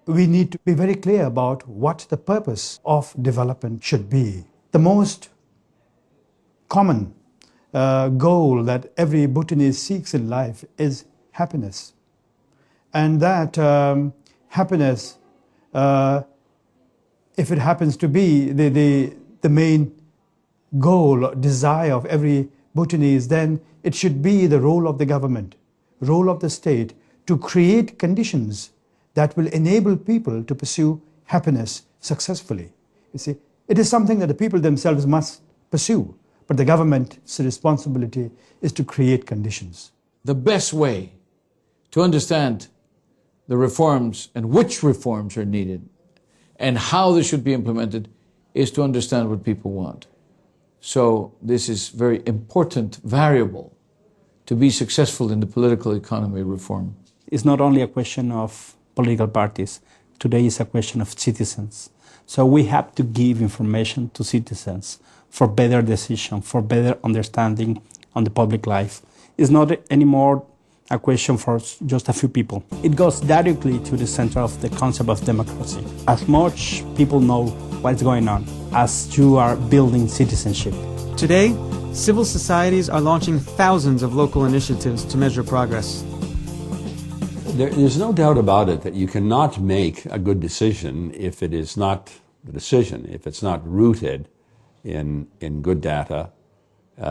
we need to be very clear about what the purpose of development should be. The most common goal that every Bhutanese seeks in life is happiness. And that happiness, if it happens to be the main goal or desire of every Bhutanese, then it should be the role of the government, role of the state, to create conditions that will enable people to pursue happiness successfully. You see, it is something that the people themselves must pursue, but the government's responsibility is to create conditions. The best way to understand the reforms and which reforms are needed and how they should be implemented is to understand what people want. So this is a very important variable to be successful in the political economy reform. It's not only a question of political parties. Today is a question of citizens. So we have to give information to citizens for better decision, for better understanding on the public life. It's not anymore a question for just a few people. It goes directly to the center of the concept of democracy. As much people know what's going on as you are building citizenship. Today, civil societies are launching thousands of local initiatives to measure progress. There's no doubt about it that you cannot make a good decision if it is not the decision, if it's not rooted in good data,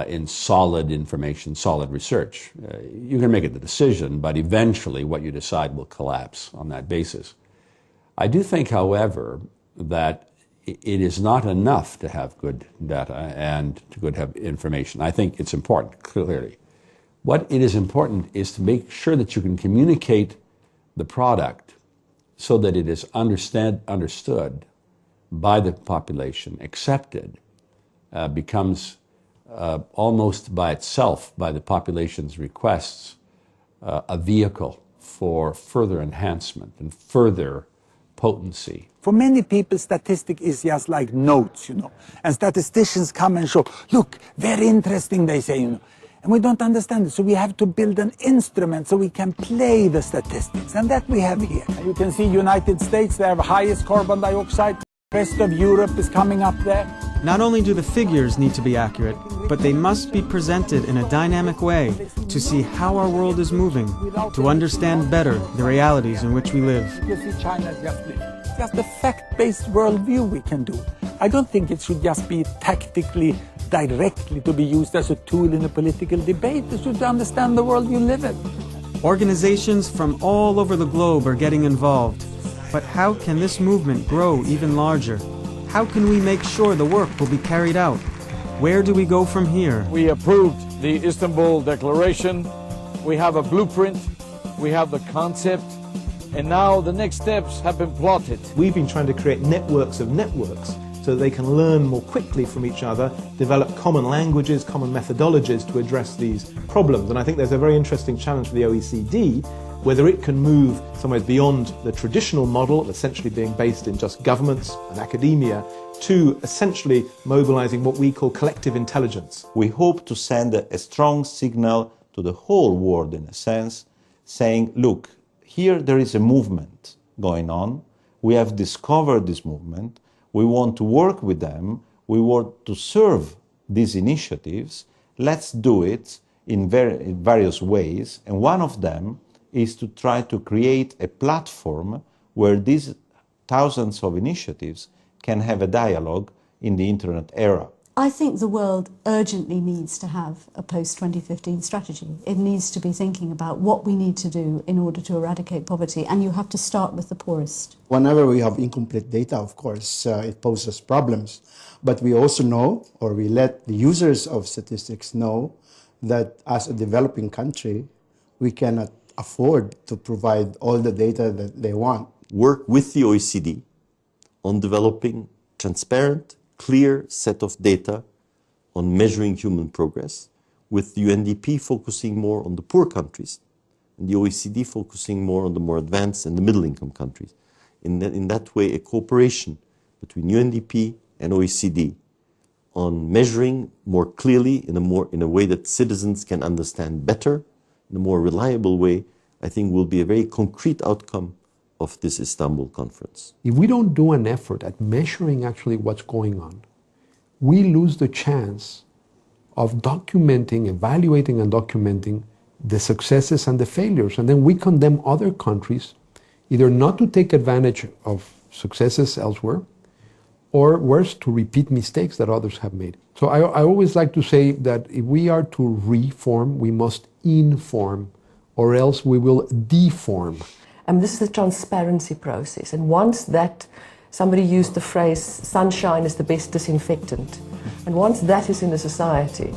in solid information, solid research. You can make it the decision, but eventually what you decide will collapse on that basis. I do think, however, that it is not enough to have good data and to have information. I think it's important, clearly. What it is important is to make sure that you can communicate the product so that it is understood by the population, accepted, becomes almost by itself, by the population's requests, a vehicle for further enhancement and further potency. For many people, statistics is just like notes, and statisticians come and show, look, very interesting, they say, and we don't understand it, so we have to build an instrument so we can play the statistics, and that we have here. You can see United States, they have highest carbon dioxide, the rest of Europe is coming up there. Not only do the figures need to be accurate, but they must be presented in a dynamic way to see how our world is moving, to understand better the realities in which we live. You see China just a fact-based worldview we can do. I don't think it should just be tactically, directly to be used as a tool in a political debate. It should understand the world you live in. Organizations from all over the globe are getting involved. But how can this movement grow even larger? How can we make sure the work will be carried out? Where do we go from here? We approved the Istanbul Declaration. We have a blueprint. We have the concept. And now the next steps have been plotted. We've been trying to create networks of networks so that they can learn more quickly from each other, develop common languages, common methodologies to address these problems. And I think there's a very interesting challenge for the OECD, whether it can move somewhere beyond the traditional model of essentially being based in just governments and academia to essentially mobilizing what we call collective intelligence. We hope to send a strong signal to the whole world, in a sense, saying, look, here there is a movement going on. We have discovered this movement. We want to work with them. We want to serve these initiatives. Let's do it in various ways. And one of them is to try to create a platform where these thousands of initiatives can have a dialogue in the internet era. I think the world urgently needs to have a post-2015 strategy. It needs to be thinking about what we need to do in order to eradicate poverty, and you have to start with the poorest. Whenever we have incomplete data, of course, it poses problems. But we also know, or we let the users of statistics know, that as a developing country, we cannot afford to provide all the data that they want. Work with the OECD on developing transparent, clear set of data on measuring human progress, with the UNDP focusing more on the poor countries and the OECD focusing more on the more advanced and the middle-income countries. In that way, a cooperation between UNDP and OECD on measuring more clearly in a way that citizens can understand better, in a more reliable way, I think will be a very concrete outcome of this Istanbul conference. If we don't do an effort at measuring actually what's going on, we lose the chance of documenting, evaluating and documenting the successes and the failures. And then we condemn other countries either not to take advantage of successes elsewhere, or worse, to repeat mistakes that others have made. So I always like to say that if we are to reform, we must inform, or else we will deform. This is the transparency process, and once that, somebody used the phrase, sunshine is the best disinfectant, and once that is in a society,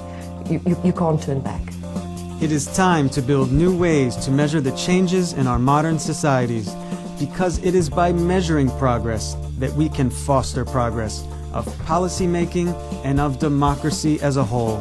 you can't turn back. It is time to build new ways to measure the changes in our modern societies, because it is by measuring progress that we can foster progress of policy making and of democracy as a whole.